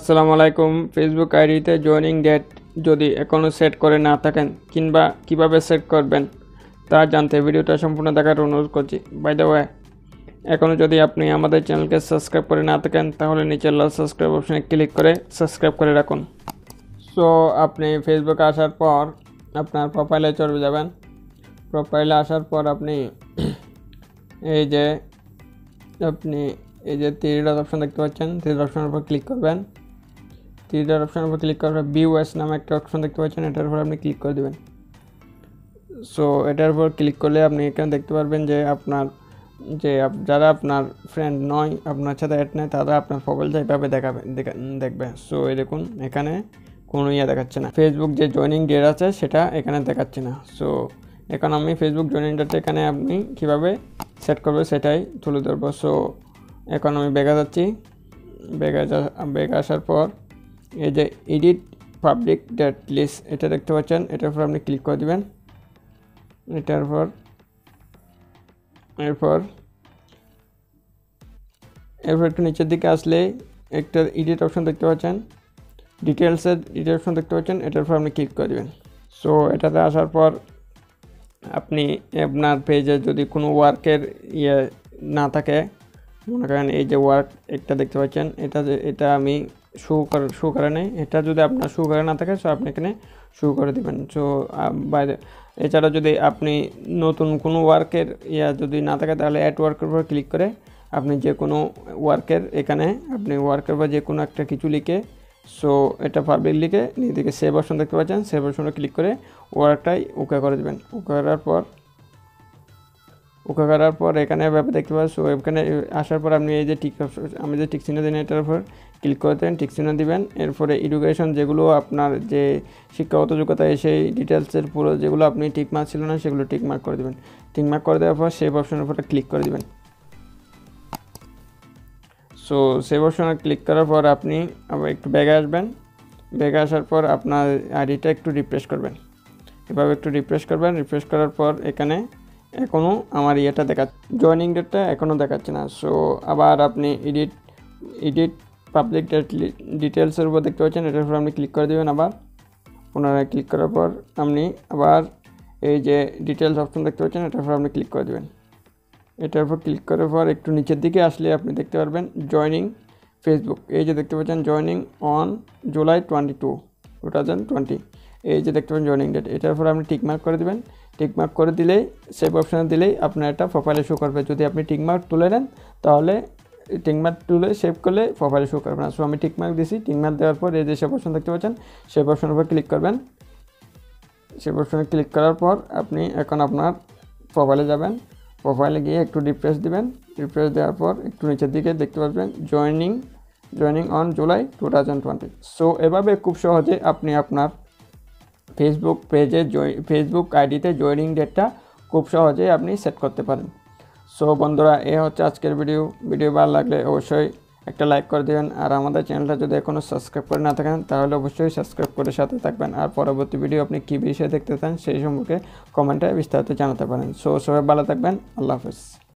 আসসালামু আলাইকুম। ফেসবুক আইডিতে জয়েনিং ডেট যদি এখনও সেট করে না থাকেন কিংবা কিভাবে সেট করবেন তা জানতে ভিডিওটা সম্পূর্ণ দেখার অনুরোধ করছি। বাই দ্য ওয়ে, এখনও যদি আপনি আমাদের চ্যানেলকে সাবস্ক্রাইব করে না থাকেন তাহলে নিচের লাল সাবস্ক্রাইব অপশনে ক্লিক করে সাবস্ক্রাইব করে রাখুন। সো আপনি ফেসবুকে আসার পর আপনার প্রোফাইলে চলে যাবেন। প্রোফাইলে আসার পর আপনি এই যে থ্রি ডট অপশন দেখতে পাচ্ছেন, থ্রি ডট অপশনের উপর ক্লিক করবেন। থ্রি ডট অপশনের উপর ক্লিক করার পর ভিউএস নামে একটা অপশন দেখতে পাচ্ছেন, এটার উপর আপনি ক্লিক করে দেবেন। সো এটার উপর ক্লিক করলে আপনি এখানে দেখতে পারবেন যে আপনার যারা আপনার ফ্রেন্ড নয়, আপনার সাথে অ্যাড নেয়, তারা আপনার প্রোফাইল যেভাবে দেখবে। সো এই দেখুন, এখানে কোনো দেখাচ্ছে না। ফেসবুক যে জয়েনিং ডেট আছে সেটা এখানে দেখাচ্ছে না। সো এখন আমি ফেসবুক জয়েনিং ডেটটা এখানে আপনি কীভাবে সেট করবে সেটাই তুলে ধরবো। সো এখন আমি ব্যাগে যাচ্ছি। ব্যাগে আসার পর এই যে এডিট পাবলিক ডেট লিস্ট এটা দেখতে পাচ্ছেন, এটার উপর আপনি ক্লিক করে দেবেন। এরপর একটু নিচের দিকে আসলে একটা এডিট অপশন দেখতে পাচ্ছেন, ডিটেলসের এডিট অপশন দেখতে পাচ্ছেন, এটার উপর আপনি ক্লিক করে দেবেন। সো এটাতে আসার পর আপনি আপনার পেজে যদি কোনো ওয়ার্কের না থাকে, মনে করেন এই যে ওয়ার্ক একটা দেখতে পাচ্ছেন, এটা আমি শো করে নেই। এটা যদি আপনার শো করে না থাকে সো আপনি এখানে শো করে দেবেন। সো বাইরে এছাড়া যদি আপনি নতুন কোনো ওয়ার্কের যদি না থাকে তাহলে অ্যাড ওয়ার্কের উপর ক্লিক করে আপনি যে কোনো ওয়ার্কের এখানে আপনি ওয়ার্কের বা যে কোনো একটা কিছু লিখে, সো এটা পাবলিক লিখে নিজেকে সেভ অপশন দেখতে পাচ্ছেন, সেভ অপশনে ক্লিক করে ওয়ার্কটাই ওকে করে দেবেন। ওকে করার পর এখানে এভাবে দেখতে পাবেন। সো এখানে আসার পর আপনি এই যে আমি যে টিক চিহ্ন দিন এটার উপর ক্লিক করে দেবেন, টিক চিহ্ন দিবেন। এরপরে এডুকেশন যেগুলো আপনার যে শিক্ষাগত যোগ্যতা সেই ডিটেলসের পুরো যেগুলো আপনি টিকমার্ক ছিল না সেগুলো টিকমার্ক করে দেবেন। টিকমার্ক করে দেওয়ার পর সেভ অপশনের উপরে ক্লিক করে দেবেন। সো সেভ অপশনে ক্লিক করার পর আপনি আবার একটু ব্যাগে আসবেন। ব্যাগে আসার পর আপনার আইডিটা একটু রিফ্রেশ করবেন। এভাবে একটু রিফ্রেশ করবেন। রিফ্রেশ করার পর এখানে এখনও আমার জয়েনিং ডেটটা এখনও দেখাচ্ছে না। সো আবার আপনি এডিট পাবলিক ডিটেলসের উপর দেখতে পাচ্ছেন, এটার উপর আপনি ক্লিক করে দেবেন। আবার পুনরায় ক্লিক করার পর আপনি আবার এই যে ডিটেলস অপশন দেখতে পাচ্ছেন, এটার উপর আপনি ক্লিক করে দেবেন। এটার উপর ক্লিক করার পর একটু নিচের দিকে আসলে আপনি দেখতে পারবেন জয়েনিং ফেসবুক, এই যে দেখতে পাচ্ছেন জয়েনিং অন জুলাই 22, 2020, এই যে দেখতে পাচ্ছেন জয়েনিং ডেট, এটার উপর আপনি টিকমার্ক করে দেবেন। টিকমার্ক করে দিলেই সেভ অপশানে দিলেই আপনার একটা প্রোফাইলে শো করবে। যদি আপনি টিকমার্ক তুলে নেন তাহলে টিকমার্ক তুলে সেভ করলে প্রোফাইলে শো করবে না। সো আমি টিকমার্ক দিছি। টিকমার্ক দেওয়ার পর এই যে সেভ অপশন দেখতে পাচ্ছেন, সেভ অপশনের উপর ক্লিক করবেন। সেভ অপশনে ক্লিক করার পর আপনি এখন আপনার প্রোফাইলে যাবেন। প্রোফাইলে গিয়ে একটু রিফ্রেশ দিবেন। রিফ্রেশ দেওয়ার পর একটু নিচের দিকে দেখতে পাবেন জয়েনিং অন জুলাই 2020। সো এভাবে খুব সহজে আপনি আপনার ফেসবুক পেজে ফেসবুক আইডিতে জয়েনিং ডেটটা খুব সহজেই আপনি সেট করতে পারেন। সো বন্ধুরা, এ হচ্ছে আজকের ভিডিও ভালো লাগলে অবশ্যই একটা লাইক করে দেবেন। আর আমাদের চ্যানেলটা যদি এখনও সাবস্ক্রাইব করে না থাকেন তাহলে অবশ্যই সাবস্ক্রাইব করে সাথে থাকবেন। আর পরবর্তী ভিডিও আপনি কী বিষয়ে দেখতে চান সেই সম্পর্কে কমেন্টে বিস্তারিত জানাতে পারেন। সো সবাই ভালো থাকবেন। আল্লাহ হাফেজ।